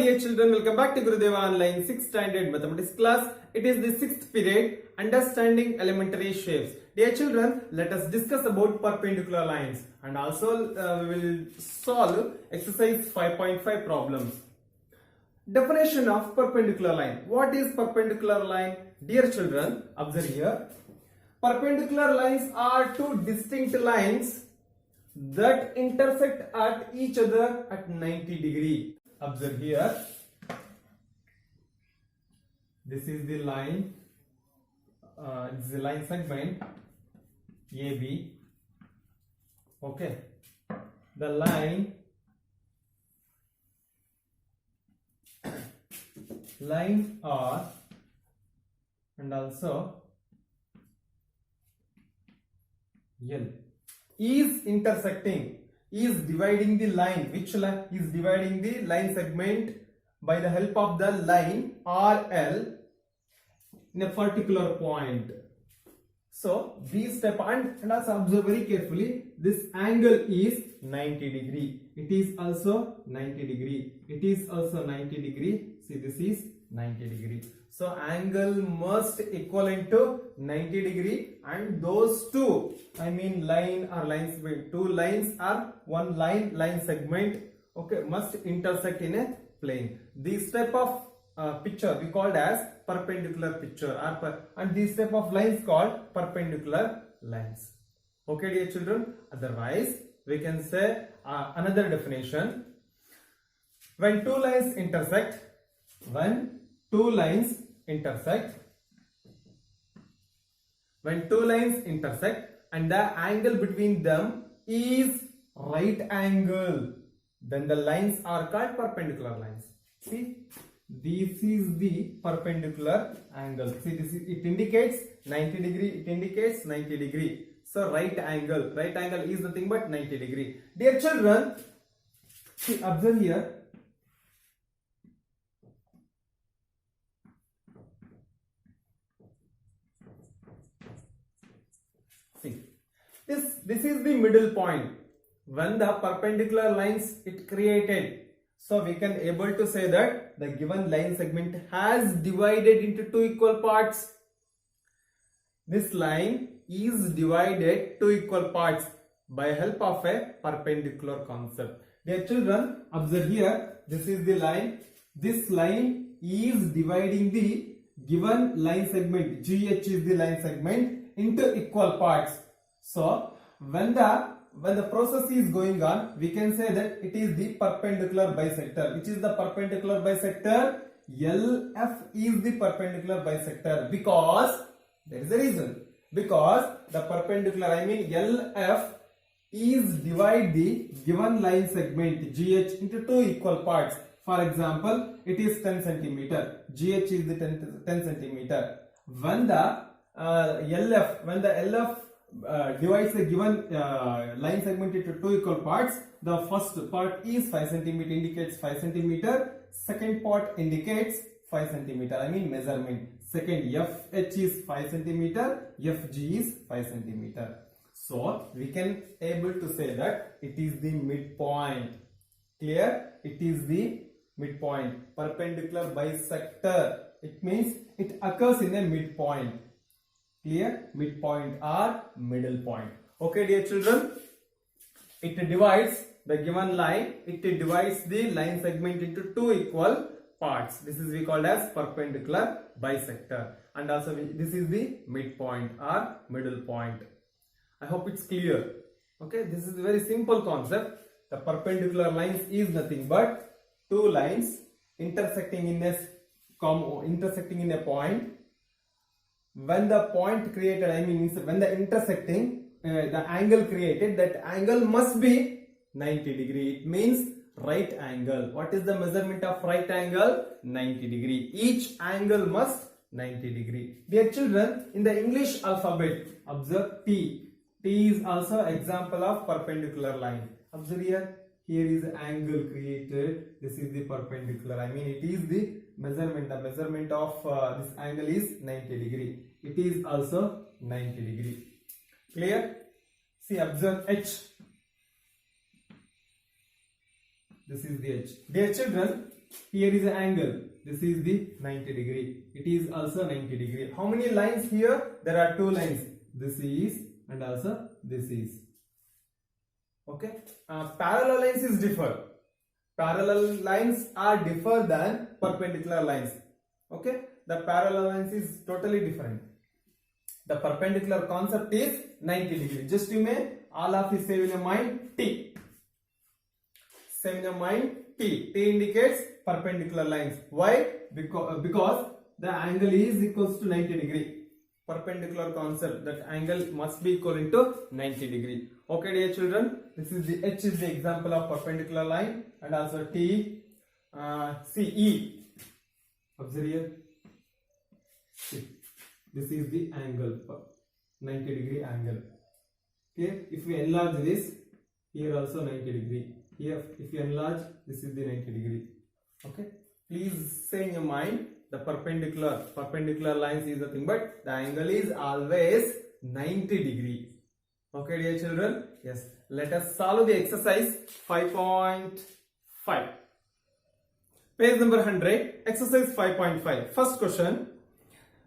dear children, welcome back to Gurudeva Online 6th standard mathematics class. It is the 6th period, understanding elementary shapes. Dear children, let us discuss about perpendicular lines and also we will solve exercise 5.5 problems. Definition of perpendicular line. What is perpendicular line? Dear children, observe here. Perpendicular lines are two distinct lines that intersect at each other at 90 degree. Observe here. This is the line. It's the line segment AB. Okay. The line R and also L is intersecting, is dividing the line, which line is dividing the line segment by the help of the line RL in a particular point. So these step and also observe very carefully, this angle is 90 degree. It is also 90 degree. It is also 90 degree. See, this is 90 degree. So angle must equivalent to 90 degree, and those two, I mean line or lines, two lines or one line segment, okay, must intersect in a plane. This type of picture we called as perpendicular picture, and this type of lines called perpendicular lines. Okay, dear children. Otherwise, we can say another definition. When two lines intersect, when two lines intersect and the angle between them is right angle, then the lines are called perpendicular lines. See, this is the perpendicular angle. See, this is, it indicates 90 degree, it indicates 90 degree. So right angle is nothing but 90 degree. Dear children, see, observe here. See, this is the middle point. When the perpendicular lines it created, so we can able to say that the given line segment has divided into two equal parts. This line is divided to equal parts by help of a perpendicular concept. Dear children, observe here. This is the line. This line is dividing the given line segment, GH is the line segment, into equal parts. So when the process is going on, we can say that it is the perpendicular bisector. Which is the perpendicular bisector? LF is the perpendicular bisector, because there is a reason. Because the perpendicular, I mean LF, is divide the given line segment GH into two equal parts. For example, it is 10 centimeter. GH is the 10 centimeter. When the LF divides the given line segment into two equal parts, the first part is 5 centimeter, indicates 5 centimeter. Second part indicates 5 centimeter, I mean measurement. Second, FH is 5 centimeter, FG is 5 centimeter. So we can able to say that it is the midpoint. Clear? It is the midpoint. Perpendicular bisector. It means it occurs in a midpoint. Clear? Midpoint or middle point. Okay, dear children. It divides the given line. It divides the line segment into two equal parts. This is we called as perpendicular bisector. And also this is the midpoint or middle point. I hope it's clear. Okay, this is a very simple concept. The perpendicular lines is nothing but two lines intersecting in a point. When the point created, I mean when the intersecting, the angle created, that angle must be 90 degree. It means right angle. What is the measurement of right angle? 90 degree. Each angle must 90 degree. Dear children, in the English alphabet, observe T. T is also example of perpendicular line. Observe here. Here is the angle created. This is the perpendicular. I mean it is the measurement. The measurement of this angle is 90 degree. It is also 90 degree. Clear? See, observe H. This is the H. Dear children, Here is an angle. This is the 90 degree. It is also 90 degree. How many lines here? There are two lines. This is and also this is. Okay. Parallel lines is differ. Parallel lines are differ than perpendicular lines. Okay. The parallel lines is totally different. The perpendicular concept is 90 degree. Just you may all of you save in your mind T. Save in your mind T. T indicates perpendicular lines. Why? Because the angle is equals to 90 degree. Perpendicular concept, that angle must be equal to 90 degree. Okay, dear children, this is the H is the example of perpendicular line, and also T, CE. Observe here. See, this is the angle, 90 degree angle. Okay, if we enlarge this, here also 90 degree. Here, if you enlarge, this is the 90 degree. Okay, please say in your mind the perpendicular lines is nothing but the angle is always 90 degree. Okay, dear children, yes, let us solve the exercise 5.5. Page number 100, exercise 5.5. First question.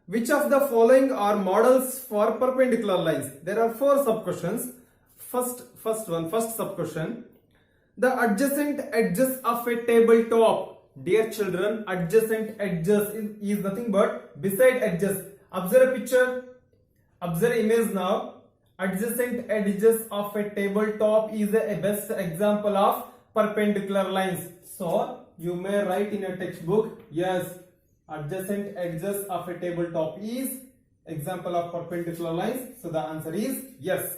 Which of the following are models for perpendicular lines? There are 4 sub-questions. First sub-question. The adjacent edges of a tabletop. Dear children, adjacent edges is nothing but beside edges. Observe a picture. Observe image now. Adjacent edges of a tabletop is a best example of perpendicular lines. So, you may write in your textbook, yes, adjacent edges of a tabletop is example of perpendicular lines. So, the answer is yes.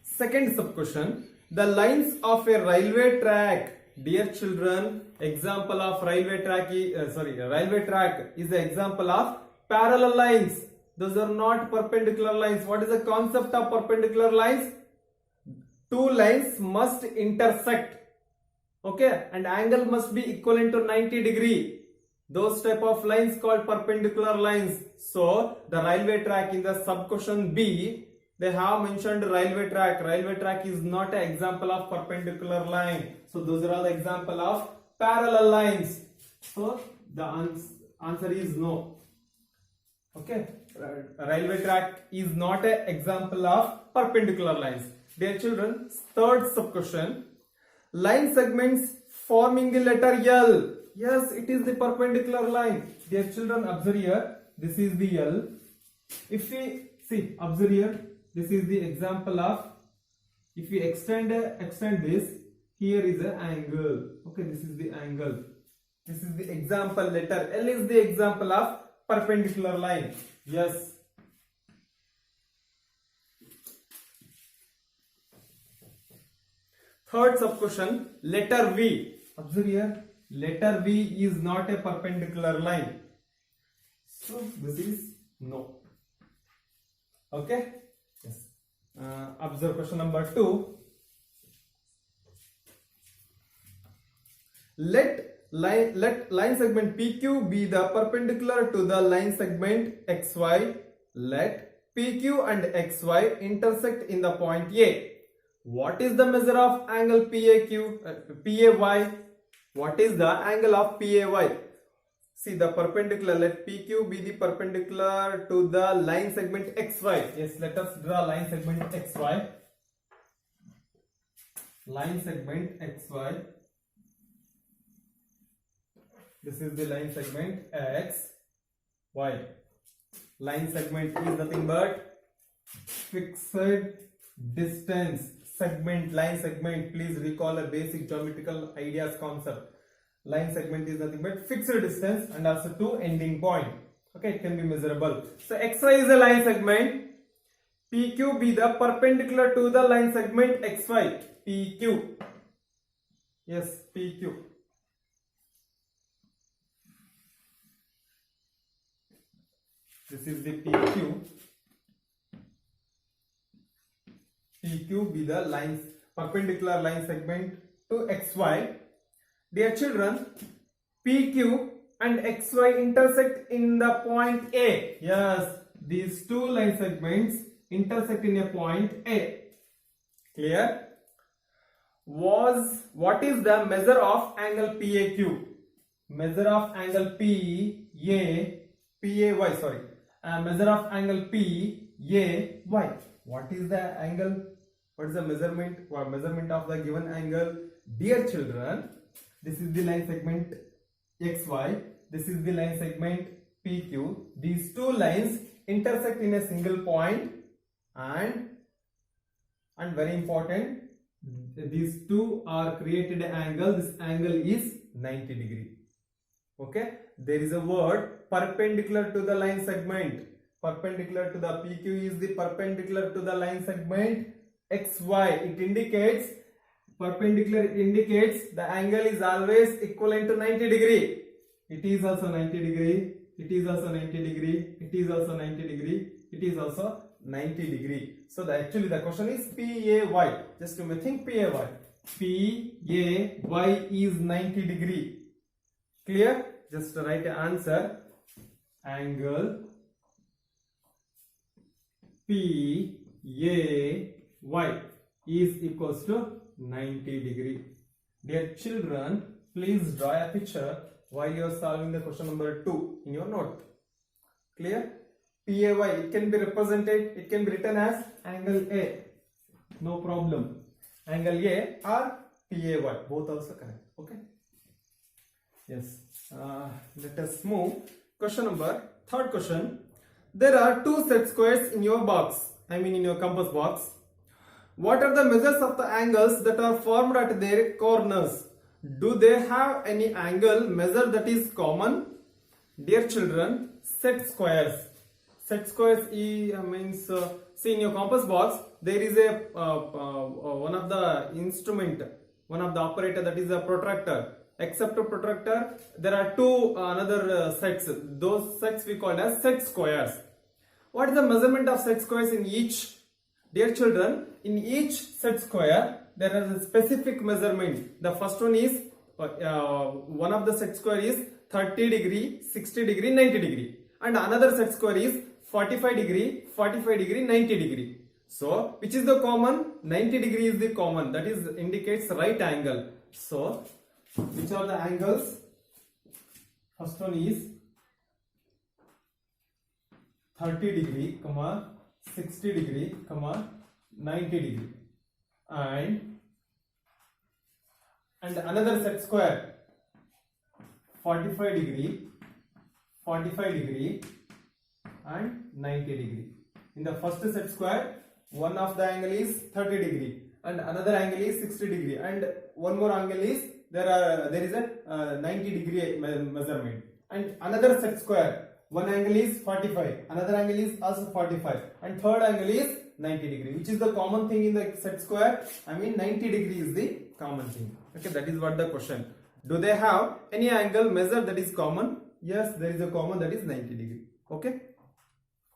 Second sub-question. The lines of a railway track. Dear children, example of railway track is the example of parallel lines. Those are not perpendicular lines. What is the concept of perpendicular lines? Two lines must intersect. Okay, and angle must be equivalent to 90 degree. Those type of lines called perpendicular lines. So the railway track in the sub-question B, they have mentioned railway track. Railway track is not an example of perpendicular line. So those are all the example of parallel lines. So the answer is no. Okay, railway track is not an example of perpendicular lines. Dear children, third sub-question. Line segments forming the letter L. Yes, it is the perpendicular line. Dear children, observe here. This is the L. If we see, observe here. This is the example of, if we extend this, here is an angle. Okay, this is the angle. This is the example letter. L is the example of perpendicular line. Yes. Third sub-question, letter V. Observe here. Letter V is not a perpendicular line. So this is no. Okay. Yes. Observe question number 2. Let line segment PQ be the perpendicular to the line segment XY. Let PQ and XY intersect in the point A. What is the measure of angle PAY? What is the angle of PAY? See the perpendicular. Let PQ be the perpendicular to the line segment XY. Yes, let us draw line segment XY. Line segment XY. This is the line segment X, Y. Line segment is nothing but fixed distance. Segment, line segment. Please recall a basic geometrical ideas concept. Line segment is nothing but fixed distance and also two ending point. Okay, it can be measurable. So XY is a line segment. PQ be the perpendicular to the line segment XY. PQ. Yes, PQ. This is the PQ. PQ be the lines perpendicular line segment to XY. Dear children, PQ and XY intersect in the point A. Yes, these two line segments intersect in a point A. Clear? what is the measure of angle PAQ? Measure of angle measure of angle PAY. What is the angle? What is the measurement or measurement of the given angle? Dear children, this is the line segment XY. This is the line segment PQ. These two lines intersect in a single point, and very important, these two are created an angle. This angle is 90 degree. Okay, there is a word perpendicular to the line segment. Perpendicular to the PQ is the perpendicular to the line segment XY. It indicates perpendicular. It indicates the angle is always equivalent to 90 degree. It is also 90 degree. It is also 90 degree. It is also 90 degree. It is also 90 degree. So actually the question is PAY. Just you may think PAY. PAY is 90 degree. Clear? Just write the answer. Angle PAY is equals to 90 degree. Dear children, please draw a picture while you are solving the question number 2 in your note. Clear? PAY, it can be represented, it can be written as angle A. No problem. Angle A or PAY, both also correct. Okay. Yes. Let us move. Third question. There are two set squares in your box. In your compass box. What are the measures of the angles that are formed at their corners? Do they have any angle measure that is common? Dear children, set squares. Set squares means see in your compass box there is a one of the instrument, one of the operator, that is a protractor. Except a protractor, there are two another sets. Those sets we call as set squares. What is the measurement of set squares in each? Dear children, in each set square there is a specific measurement. The first one is one of the set square is 30 degree, 60 degree, 90 degree, and another set square is 45 degree, 45 degree, 90 degree. So which is the common? 90 degree is the common. That is indicates right angle. So which are the angles? First one is 30 degree, 60 degree, 90 degree, and another set square 45 degree, 45 degree, and 90 degree. In the first set square, one of the angle is 30 degree, and another angle is 60 degree, and one more angle is there is a 90 degree measurement, and another set square, one angle is 45, another angle is also 45, and third angle is 90 degree. Which is the common thing in the set square? 90 degree is the common thing. Okay, that is what the question. Do they have any angle measure that is common? Yes, there is a common, that is 90 degree. Okay.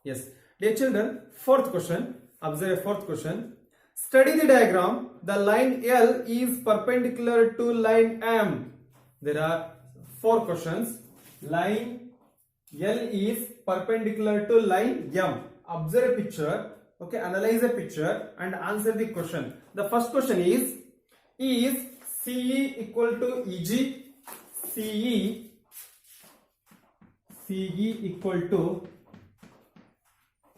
Yes. Dear children, fourth question. Observe fourth question. Study the diagram. The line L is perpendicular to line M. There are 4 questions. Line L is perpendicular to line M. Observe a picture. Okay, analyze a picture and answer the question. The first question is CE equal to EG? CE equal to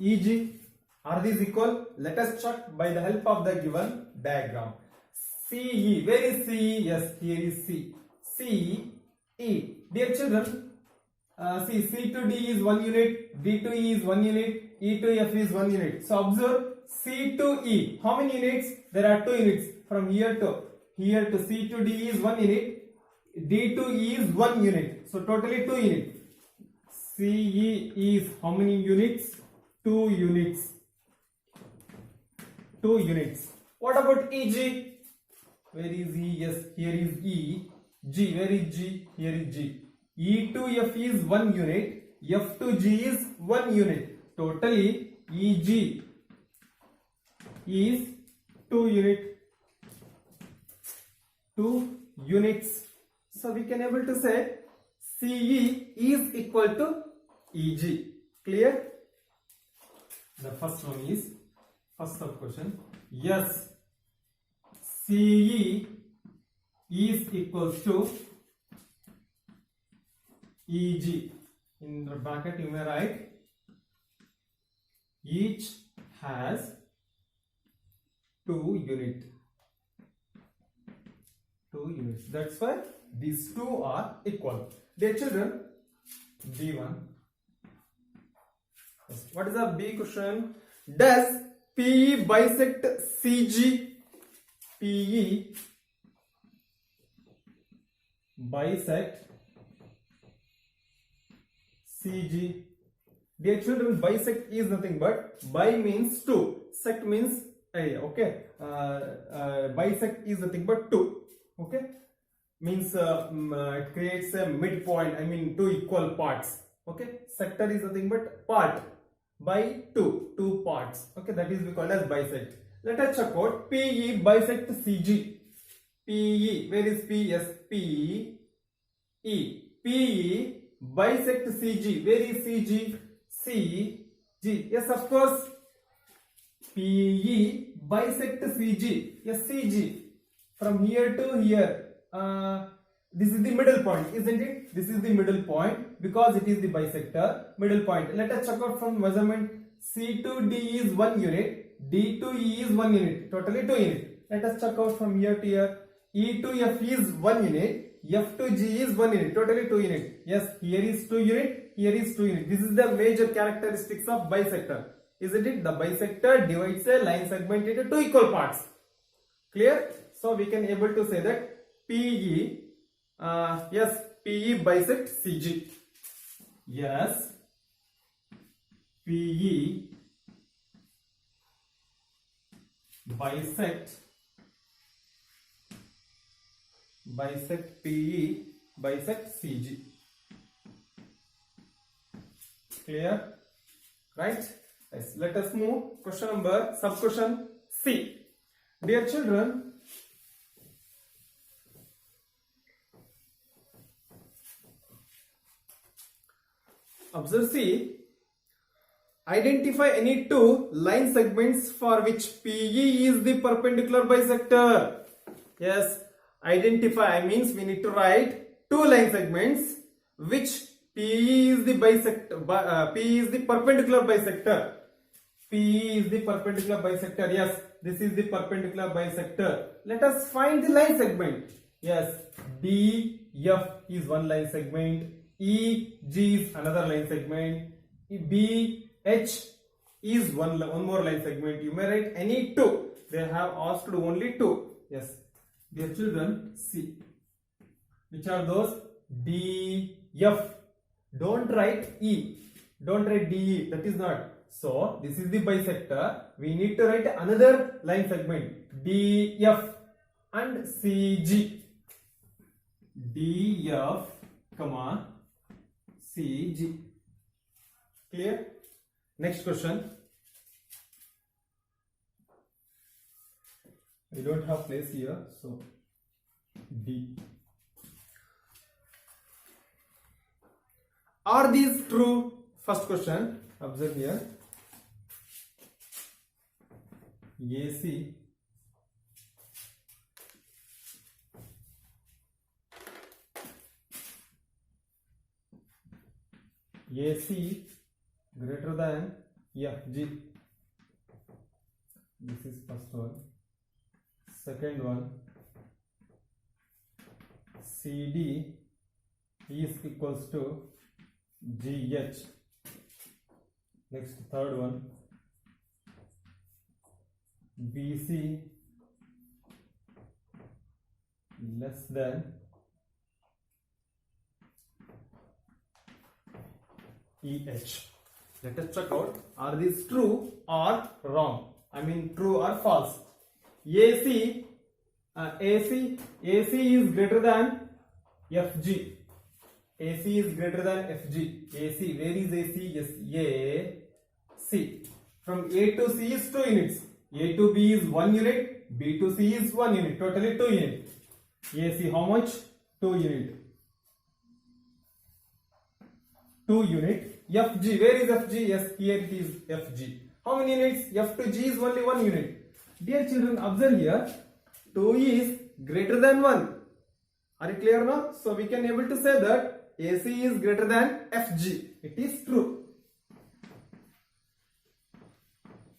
EG? Are these equal? Let us check by the help of the given diagram. CE, where is CE? Yes, here is C. CE. Dear children, see, C to D is 1 unit, D to E is 1 unit, E to F is 1 unit. So observe C to E. How many units? There are 2 units. From here to C to D is 1 unit, D to E is 1 unit. So totally 2 units. CE is how many units? 2 units. 2 units. What about EG? Where is E? Yes, here is E. G, where is G? Here is G. E to F is 1 unit, F to G is 1 unit. Totally EG is 2 unit. 2 units. So we can able to say CE is equal to EG. Clear? The first one is first sub question. Yes, CE is equals to EG. In the bracket you may write each has 2 units. 2 units. That's why these two are equal. Dear children, B1. What is the B question? Does PE bisect CG? PE bisect CG. Dear children, bisect is nothing but bi means 2, sect means okay. Bisect is nothing but 2. Okay, means it creates a midpoint. I mean 2 equal parts. Okay, sector is nothing but part by 2 parts. Okay, that is called as bisect. Let us check out PE bisect CG. PE, where is P? Yes, PE. PE bisect CG. Where is CG? CG. Yes, of course. PE bisect CG. Yes, CG. From here to here. This is the middle point, isn't it? This is the middle point because it is the bisector. Middle point. Let us check out from measurement. C to D is 1 unit. D to E is 1 unit. Totally 2 units. Let us check out from here to here. E to F is 1 unit. F to G is 1 unit. Totally 2 units. Yes, here is 2 units. Here is 2 units. This is the major characteristics of bisector. Isn't it? The bisector divides a line segment into 2 equal parts. Clear? So we can able to say that PE, yes, PE bisect CG. Yes, PE bisect PE bisect CG. Clear? Right? Yes. Let us move. Question number, sub question C. Dear children, observe C. Identify any 2 line segments for which PE is the perpendicular bisector. Yes, identify means we need to write 2 line segments which PE is the bisector. PE is the perpendicular bisector. PE is the perpendicular bisector. Yes, this is the perpendicular bisector. Let us find the line segment. Yes, DF is one line segment. EG is another line segment. BH is one more line segment. You may write any 2. They have asked only 2. Yes, dear children, see which are those. DF. Don't write E. Don't write DE. That is not. So this is the bisector. We need to write another line segment. DF and CG. DF, comma CG. Clear? Next question. We don't have place here, so D. Are these true? First question. Observe here. AC greater than FG. This is first one. Second one, CD is equals to GH. Next, third one, BC less than EH. Let us check out, are these true or wrong? I mean true or false. AC is greater than FG. AC is greater than FG. AC, where is AC? Yes, AC. From A to C is 2 units. A to B is 1 unit. B to C is 1 unit. Totally 2 units. AC how much? 2 unit. 2 unit. FG, where is FG? Yes, here it is FG. How many units? F to G is only 1 unit. Dear children, observe here. 2 is greater than 1. Are you clear now? So we can able to say that AC is greater than FG. It is true.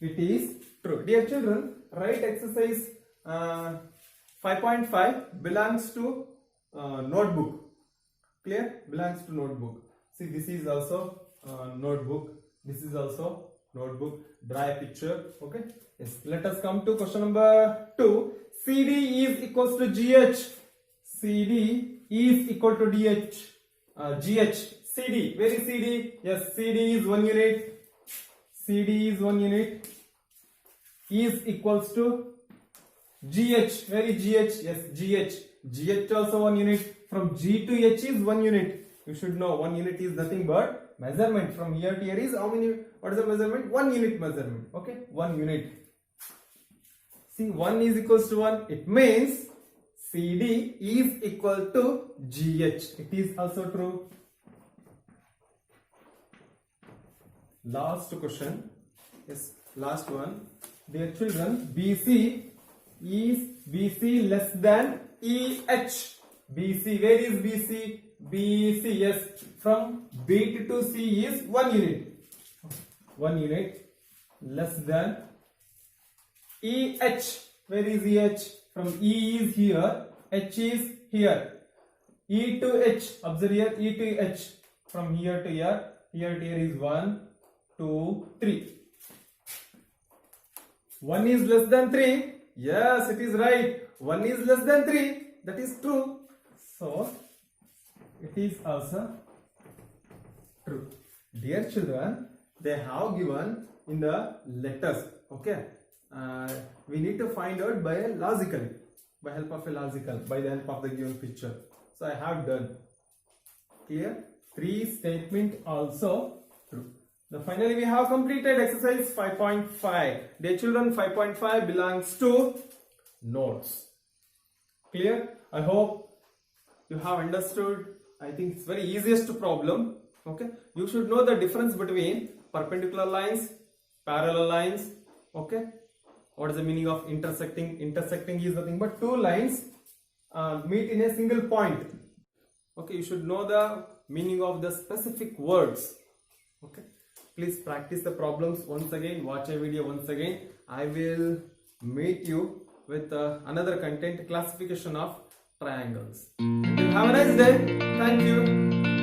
It is true. Dear children, write exercise 5.5 belongs to notebook. Clear? Belongs to notebook. See, this is also notebook. This is also notebook. Draw a picture. Okay. Yes. Let us come to question number 2. CD is equals to GH. CD is equal to GH. CD. Where is CD? Yes, CD is 1 unit. CD is 1 unit. Is equals to GH. Where is GH? Yes, GH. GH also 1 unit. From G to H is 1 unit. You should know 1 unit is nothing but measurement. From here to here is how many? What is the measurement? 1 unit measurement. Okay, 1 unit. See, 1 is equals to 1. It means CD is equal to GH. It is also true. Last question. Yes, last one. Dear children, BC less than EH. BC, where is BC? BC, yes, from B to C is 1 unit. 1 unit less than EH. Where is EH? From E is here, H is here. E to H, observe here, E to H. From here to here to here is 1, 2, 3. 1 is less than 3. Yes, it is right. 1 is less than 3. That is true. So, it is also true. Dear children, they have given in the letters. Okay. We need to find out by the help of a logical, by the help of the given picture. So, I have done. Clear? 3 statement also true. Now finally we have completed exercise 5.5. Dear children, 5.5 belongs to notes. Clear? I hope you have understood. I think it's very easiest problem. Okay. You should know the difference between perpendicular lines, parallel lines. Okay. What is the meaning of intersecting? Intersecting is nothing but 2 lines meet in a single point. Okay. You should know the meaning of the specific words. Okay. Please practice the problems once again. Watch a video once again. I will meet you with another content, classification of triangles. Have a nice day. Thank you.